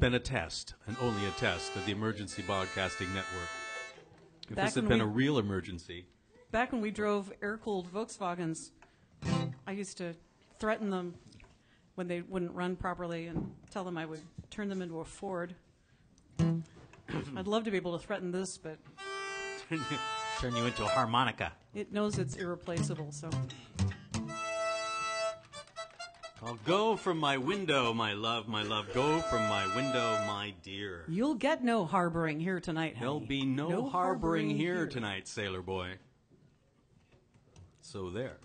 been a test, and only a test, of the Emergency Broadcasting Network. If Back this had been a real emergency. Back when we drove air-cooled Volkswagens, I used to threaten them when they wouldn't run properly and tell them I would turn them into a Ford. I'd love to be able to threaten this, but Turn you into a harmonica. it knows it's irreplaceable, so... I'll go from my window, my love, go from my window, my dear. You'll get no harboring here tonight, honey. There'll be no harboring here tonight, sailor boy. So there.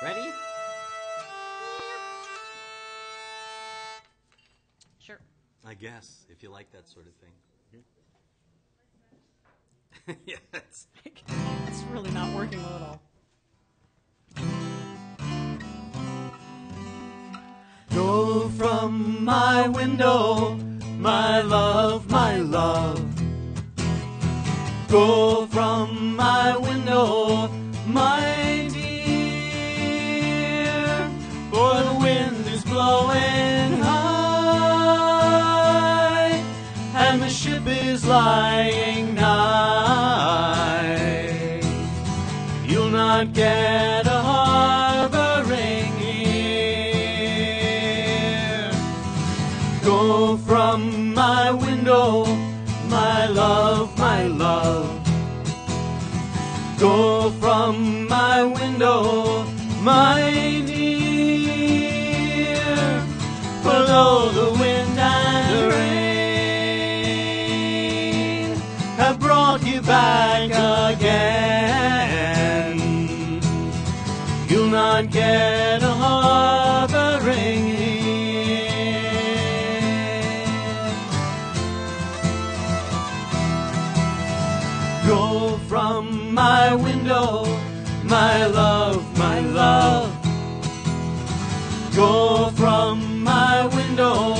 Ready? Sure. I guess, if you like that sort of thing. Yes. It's really not working well at all. Go from my window, my love, my love. Go from my window, my dear, for the wind is blowing high, and the ship is lying nigh. You'll not get a harboring here. Go from my window, my love, my love. Go from my window, my dear, for though the wind and the rain have brought you back again, you'll not get a harboring here. Go from my window, my love, my love. Go from my window,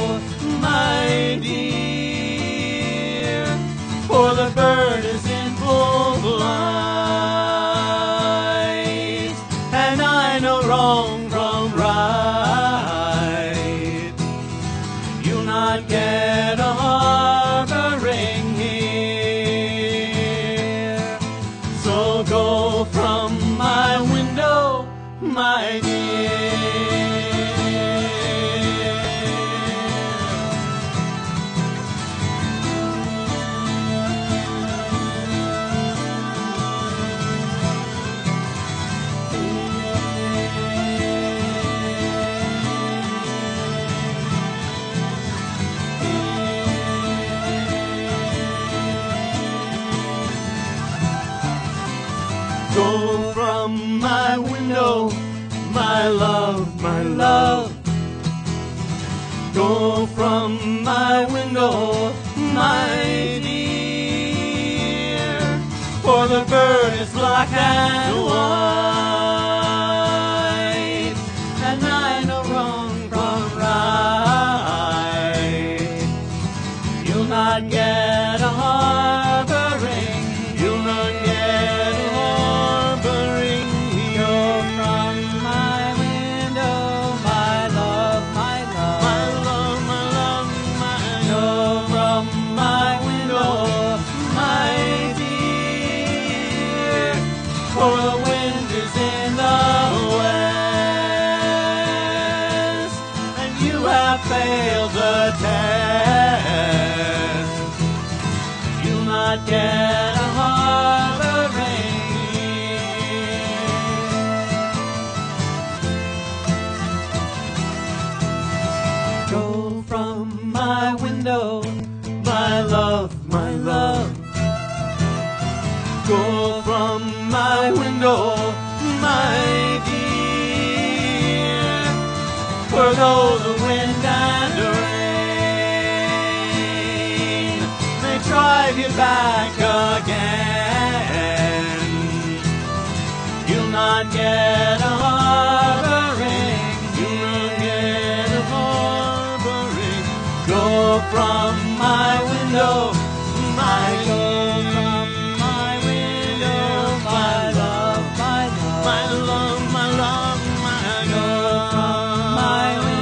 my dear, for the bird is in full flight, and I know wrong from right. You'll not get a harboring here. So go from my window, my dear. Go from my window, my love, my love. Go from my window, my dear, for the bird is black and white, and I know wrong from right. You'll not get a harboring, you'll not get a harboring. Go from my window, my love, my love, my love, my love, my go from my window, my dear, for the wind is in the west, and you have failed the test. You'll not get a harboring here. Go from my window, my love, my love. Go from my window, my dear, for though the wind and the rain may drive you back again, you'll not get a harboring, you'll not get a harboring. Go from my window, my love, my window, my love, my love, my love, my love, my go from my window.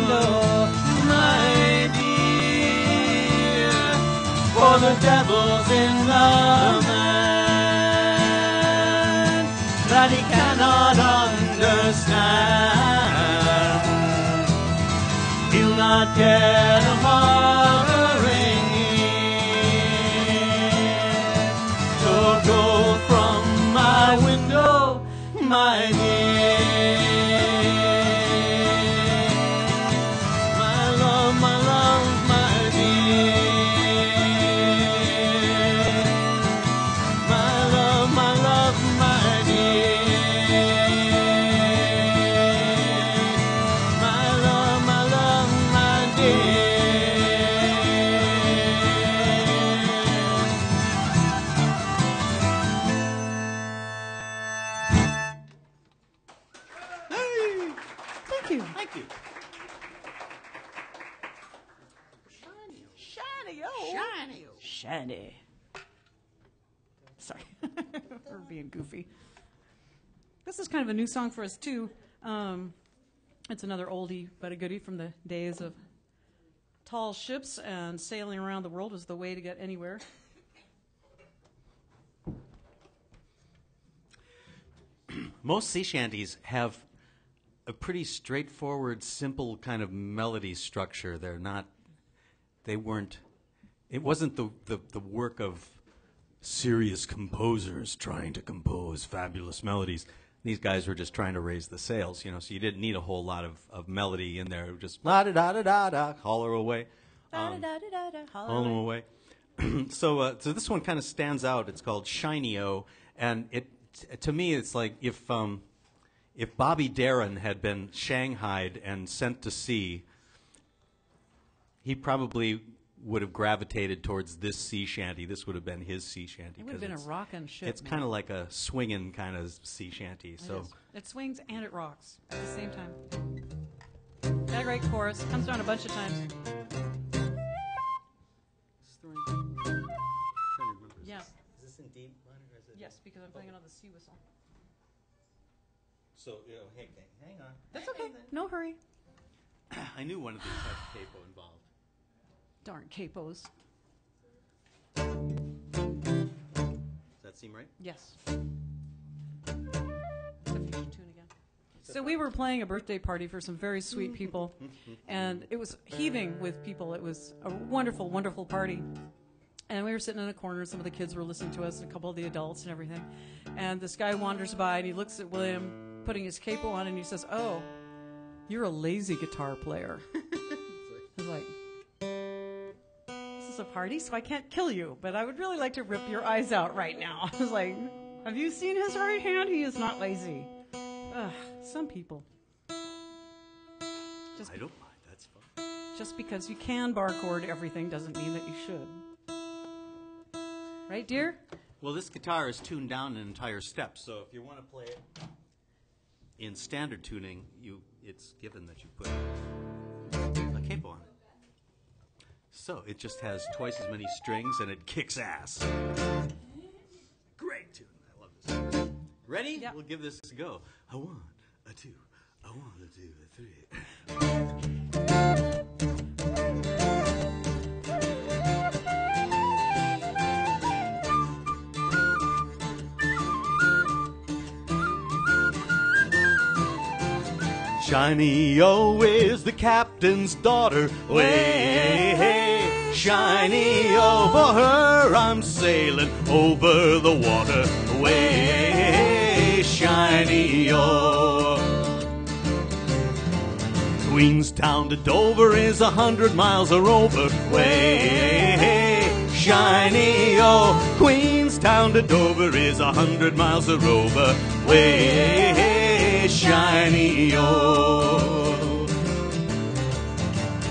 the devil's in the man that he cannot understand. He'll not get a harboring in. So go from my window, my dear. My love, my dear. My love, my dear. My love, my dear. Thank you. Thank you. Shiny. Sorry. We're being goofy. This is kind of a new song for us, too. It's another oldie but a goodie from the days of tall ships and sailing around the world was the way to get anywhere. Most sea shanties have a pretty straightforward, simple kind of melody structure. It wasn't the work of serious composers trying to compose fabulous melodies. These guys were just trying to raise the sails, so you didn't need a whole lot of melody in there. Just la-da-da-da-da-da, holler away. Holler away. So this one kind of stands out. It's called Shiny-O, and to me it's like if Bobby Darin had been shanghaied and sent to sea, he probably would have gravitated towards this sea shanty. This would have been his sea shanty. It would have been a rockin' ship. It's kind of like a swinging kind of sea shanty. It swings and it rocks at the same time. Got a great chorus. Comes down a bunch of times. Yeah. Is this in D minor or is it? Yes, because I'm playing another sea whistle. So, hey, hang on. That's okay. No hurry. I knew one of these had capo involved. Darn capos. Does that seem right? Yes. Except you should tune again. So we were playing a birthday party for some very sweet people, and it was heaving with people. It was a wonderful, wonderful party. And we were sitting in a corner, some of the kids were listening to us, and a couple of the adults and everything. And this guy wanders by, and he looks at William putting his capo on, and he says, "Oh, you're a lazy guitar player." I was like, this is a party, so I can't kill you, but I would really like to rip your eyes out right now. I was like, have you seen his right hand? He is not lazy. Ugh, some people. I don't mind. That's fine. Just because you can bar chord everything doesn't mean that you should. Right, dear? Well, this guitar is tuned down an entire step, so if you want to play it in standard tuning, it's given that you put a capo on it. So it just has twice as many strings and it kicks ass. Great tune. I love this. Ready? Yeah. We'll give this a go. A 1, a 2, a 1, a 2, a 3. Shiny-O is the captain's daughter. Way, hey, Shiny-O, for her I'm sailing over the water. Way, hey, Shiny-O. Queenstown to Dover is 100 miles or over. Way, hey, Shiny-O. Queenstown to Dover is 100 miles or over. Way, hey, Shiny-O.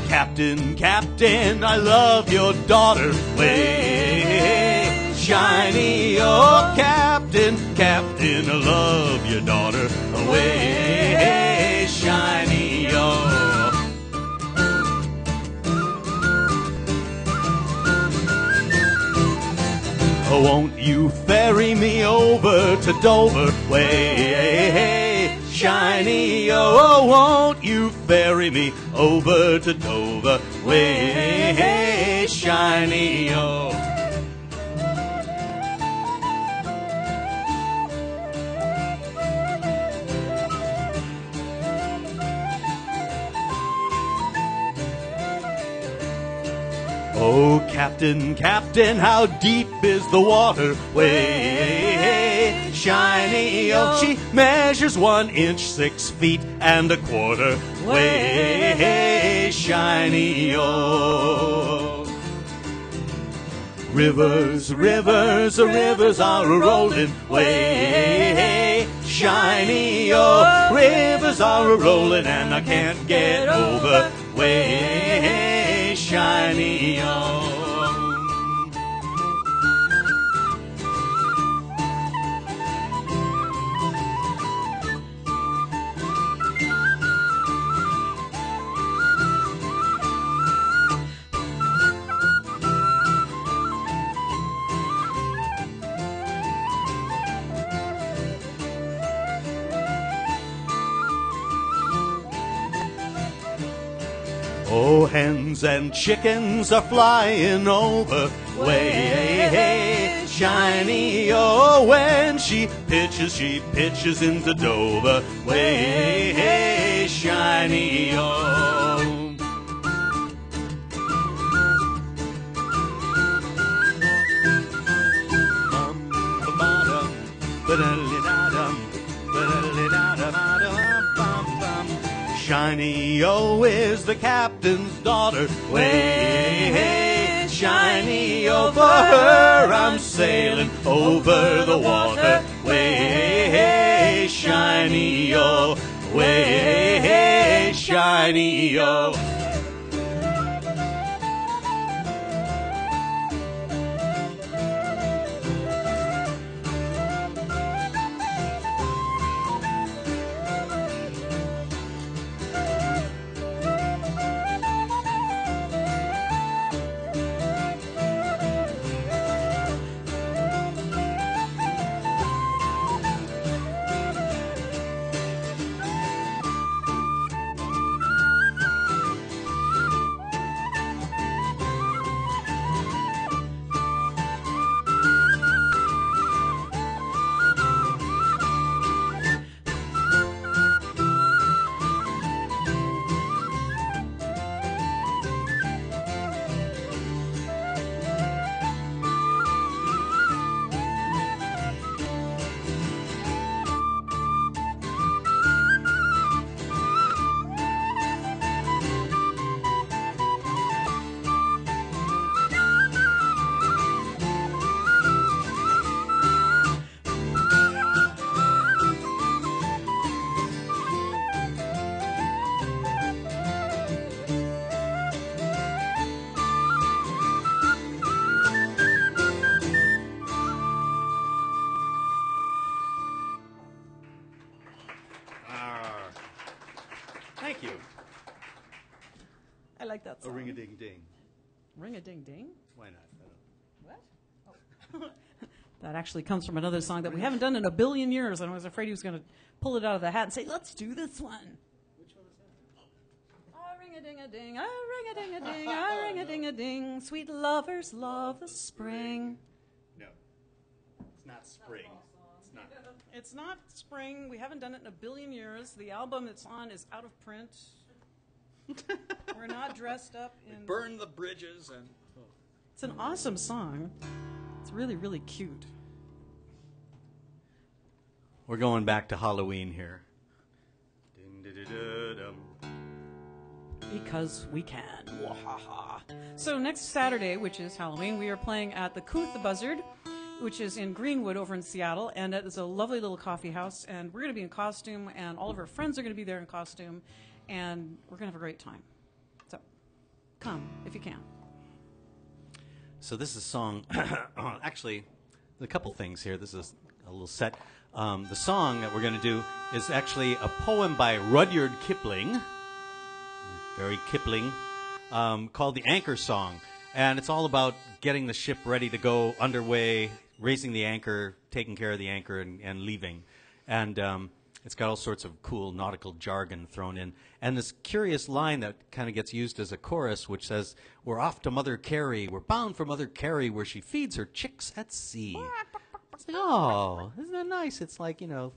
Captain, Captain, I love your daughter. Way, Shiny-O. Captain, Captain, I love your daughter. Way, Shiny-O. Oh, won't you ferry me over to Dover? Way, Shiny-O. Oh, won't you ferry me over to Dover? Way, Shiny-O. Oh, Captain, Captain, how deep is the water? Way, shiny, oh, she measures 1 inch, 6 feet and a quarter. Way, shiny, oh. Rivers, rivers, rivers are a-rolling. Way, shiny, oh. Rivers are a-rolling and I can't get over. Way, shiny, oh. Oh, hens and chickens are flying over. Way, shiny, oh, when she pitches into Dover. Way, shiny, oh. Shiny O is the captain's daughter. Way, shiny O, for her I'm sailing over the water. Way, shiny O, way, shiny O. Thank you. I like that A song. ring-a-ding-ding. Ring-a-ding-ding? Why not? What? Oh. That actually comes from another song that we haven't done in a billion years, and I was afraid he was going to pull it out of the hat and say, let's do this one. Which one is that? A ring-a-ding-a-ding, a ring-a-ding-a-ding, a ring-a-ding-a-ding, sweet lovers love the spring. No. It's not spring. It's not. It's not spring. We haven't done it in a billion years. The album it's on is out of print. We're not dressed up in... Burn the bridges and... Oh. It's an awesome song. It's really, really cute. We're going back to Halloween here. Ding-da-da-da-dum. Because we can. Wahaha. So next Saturday, which is Halloween, we are playing at the Couth the Buzzard, which is in Greenwood over in Seattle, and it is a lovely little coffee house, and we're going to be in costume, and all of our friends are going to be there in costume, and we're going to have a great time. So come if you can. So this is a song, actually, there's a couple things here. This is a little set. The song that we're going to do is actually a poem by Rudyard Kipling, very Kipling, called The Anchor Song. And it's all about getting the ship ready to go underway, raising the anchor, taking care of the anchor, and leaving. And it's got all sorts of cool nautical jargon thrown in. And this curious line that kind of gets used as a chorus, which says, "We're off to Mother Carey. We're bound for Mother Carey, where she feeds her chicks at sea." It's like, oh, isn't that nice? It's like, you know,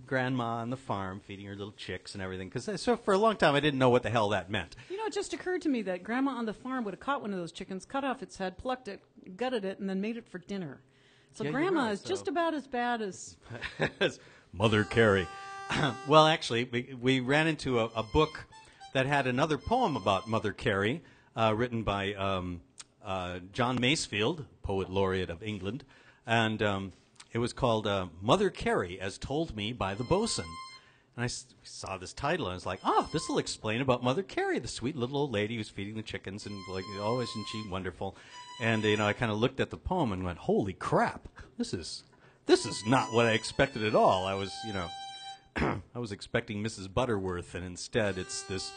grandma on the farm feeding her little chicks and everything. Because so for a long time I didn't know what the hell that meant. You know, it just occurred to me that Grandma on the farm would have caught one of those chickens, cut off its head, plucked it, gutted it, and then made it for dinner. So Yeah, you're Grandma right, is so- just about as bad as... As Mother Carey. Well, actually, we ran into a book that had another poem about Mother Carey, written by John Masefield, poet laureate of England, and it was called Mother Carey, as told me by the bosun. And I saw this title, and I was like, oh, this will explain about Mother Carey, the sweet little old lady who's feeding the chickens, and like, oh, isn't she wonderful? And I kind of looked at the poem and went, holy crap, this is not what I expected at all. I was, I was expecting Mrs. Butterworth, and instead it's this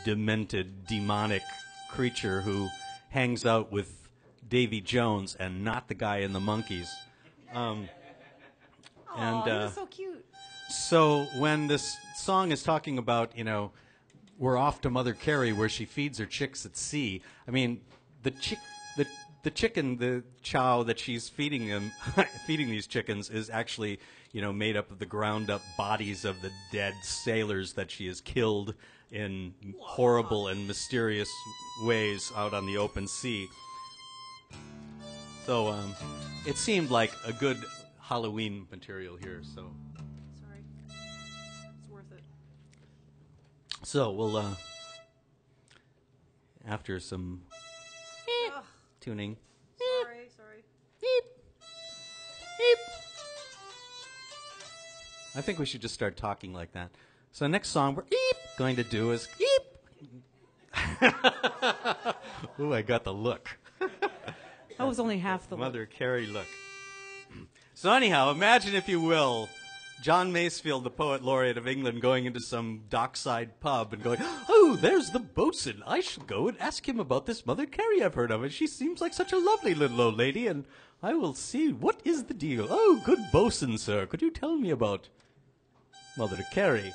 demented, demonic creature who hangs out with Davy Jones and not the guy in the Monkees. Oh, he was so cute. So when this song is talking about, we're off to Mother Carey where she feeds her chicks at sea, I mean, the chicken, the chow that she's feeding them, feeding these chickens is actually, made up of the ground up bodies of the dead sailors that she has killed in horrible and mysterious ways out on the open sea. So it seemed like a good Halloween material here. So Sorry. It's worth it. we'll after some tuning. Sorry. I think we should just start talking like that. So next song we're going to do is Ooh, I got the look. That was only half the Mother Carey look. So anyhow, imagine if you will, John Masefield, the poet laureate of England, going into some dockside pub and going, oh, there's the bosun. I shall go and ask him about this Mother Carey I've heard of. And she seems like such a lovely little old lady, and I will see what is the deal. Oh, good bosun, sir. Could you tell me about Mother Carey?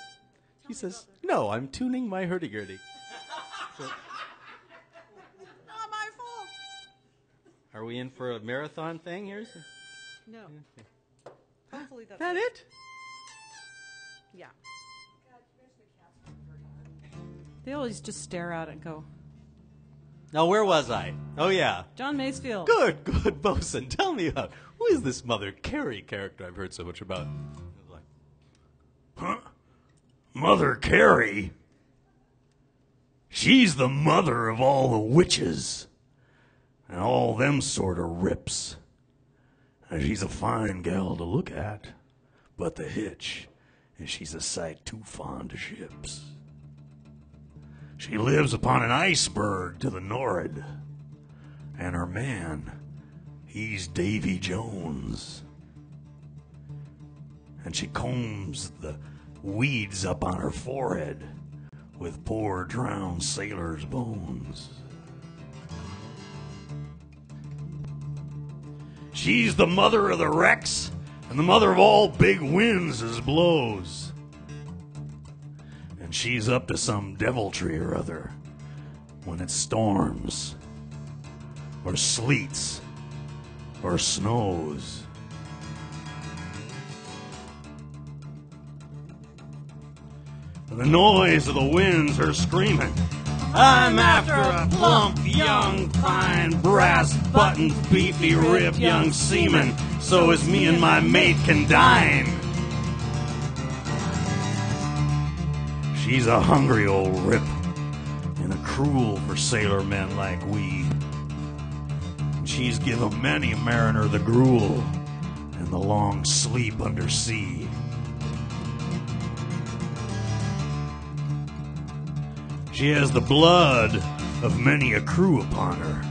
He says, no, I'm tuning my hurdy-gurdy. Not my fault. Are we in for a marathon thing here? No. Hopefully that's That it? Yeah. They always just stare at it and go, Now, where was I? Oh, yeah. John Masefield. Good, bosun. Tell me about, who is this Mother Carey character I've heard so much about? Like, huh? Mother Carey? She's the mother of all the witches and all them sort of rips. And she's a fine gal to look at, but the hitch is she's a sight too fond of ships. She lives upon an iceberg to the nor'ard, and her man, he's Davy Jones. And she combs the weeds up on her forehead with poor drowned sailors' bones. She's the mother of the wrecks and the mother of all big winds as blows. And she's up to some deviltry or other when it storms or sleets or snows. The noise of the winds are screaming, I'm after a plump, young, fine, brass-buttoned, beefy-ribbed young seaman, so as me and my mate can dine. She's a hungry old rip, and a cruel for sailor men like we. And she's given many a mariner the gruel and the long sleep under sea. She has the blood of many a crew upon her,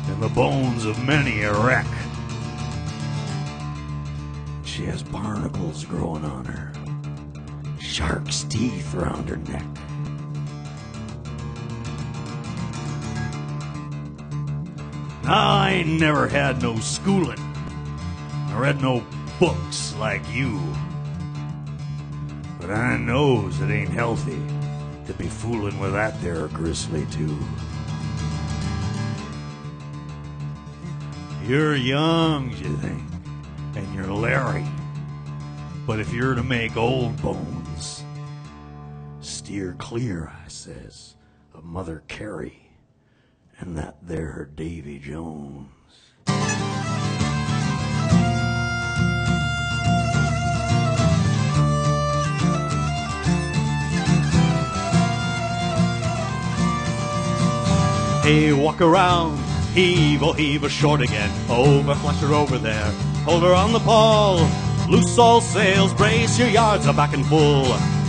and the bones of many a wreck. She has barnacles growing on her, shark's teeth round her neck. Now, I ain't never had no schooling, I read no books like you, but I knows it ain't healthy to be fooling with that there grizzly too. You're young, you think, and you're Larry, But if you're to make old bones, steer clear, I says, of Mother Carey and that there Davy Jones. Hey, walk around, heave, oh heave her short again. Over, flush her over there, hold her on the pawl. Loose all sails, brace your yards are back and full.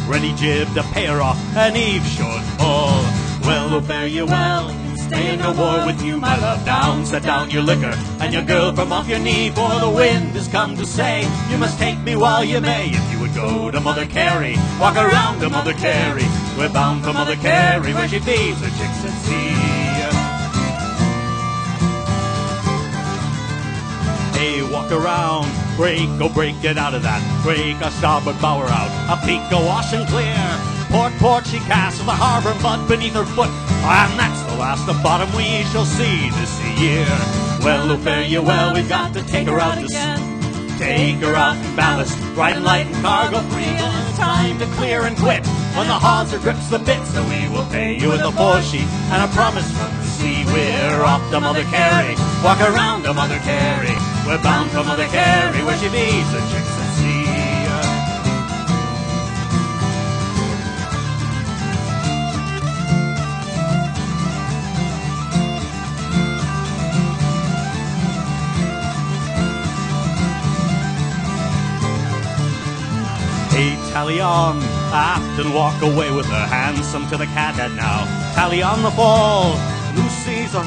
Ready jib to pay her off, and Eve should fall. Well, oh fare you well, stay in no war with you, my love. Down, set down your liquor, and your girl from off your knee. For the wind has come to say, you must take me while you may. If you would go to Mother Carey, walk around to Mother Carey. We're bound for Mother Carey, where she feeds her chicks at sea. Hey, walk around, break, oh break, get out of that. Break our starboard bower out, a peak, go wash and clear. Port she casts with the harbor mud beneath her foot, and that's the last of bottom we shall see this year. Well, oh fare you well, we've got to take her out again. Take her out in ballast, riding light and cargo free. It's time to clear and quit when the hawser grips the bit. So we will pay you with a foresheet and a promise from the sea. We're off to Mother Carey, walk around to Mother Carey. We're bound for Mother Carey, where she feeds the chicks at sea. Hey, tally on, aft and walk away with her. Handsome to the cathead now. Tally on the fall, loose seas on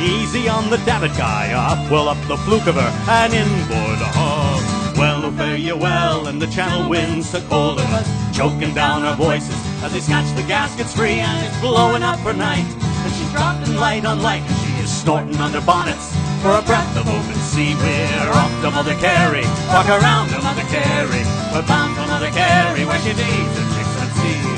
easy on the davit guy. Up, well up the fluke of her, and inboard the hull. Well, oh fare you well, and the channel winds took hold of us, choking down our voices as they snatch the gaskets free. And it's blowing up her night, and she's dropping light on light, and she is snorting under bonnets for a breath of open sea. We're off to Mother Carey, walk around to Mother Carey. We're bound for Mother Carey, where she feeds the chicks at sea.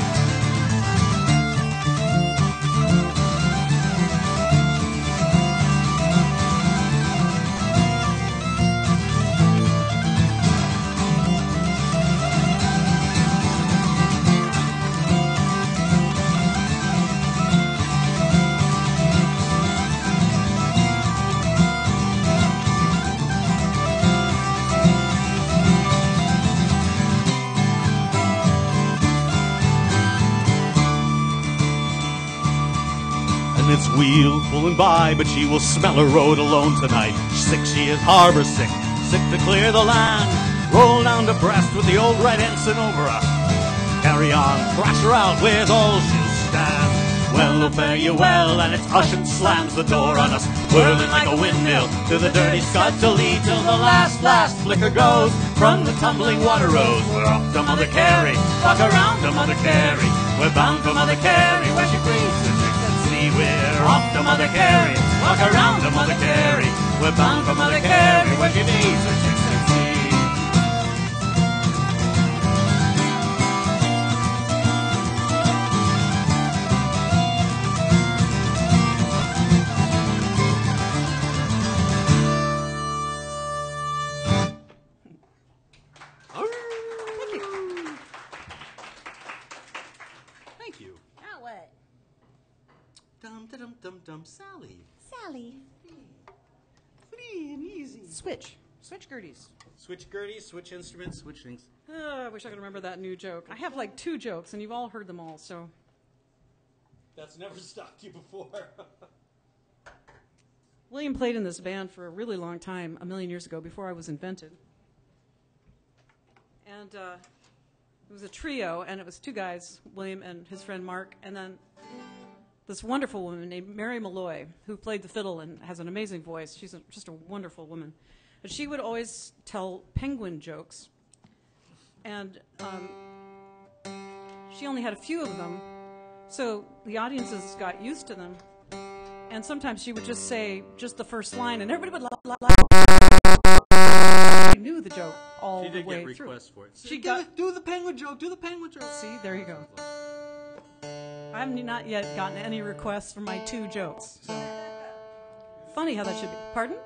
It's wheel pulling by, but she will smell her road alone tonight. Sick she is, harbor sick, sick to clear the land. Roll down to Brest with the old red ensign over us. Carry on, thrash her out with all she'll stand. Well, oh fare you well, and it's hush and slams the door on us, whirling like a windmill to the dirty scud to lead till the last flicker goes from the tumbling water rose. We're off to Mother Carey, walk around to Mother Carey. We're bound for Mother Carey, where she breathes the chicks at sea. We're off to Mother Carey, walk around to Mother Carey. We're bound for Mother Carey, where she feeds her chicks at sea. Thank you. Now what? Dum, Sally. Sally. Free and easy. Switch Gerties. Switch Gertie, switch instruments, switch things. I wish I could remember that new joke. I have like 2 jokes, and you've all heard them all, so. That's never stopped you before. William played in this band for a really long time, 1,000,000 years ago, before I was invented. And it was a trio, and it was 2 guys, William and his friend Mark, and then this wonderful woman named Mary Malloy, who played the fiddle and has an amazing voice. She's just a wonderful woman. But she would always tell penguin jokes, and she only had a few of them, so the audiences got used to them. And sometimes she would just say just the first line, and everybody would laugh. She knew the joke all She the did way get through. requests for it. She got. Do the penguin joke. Do the penguin joke. See, there you go. I have not yet gotten any requests for my 2 jokes. So. Funny how that should be. Pardon?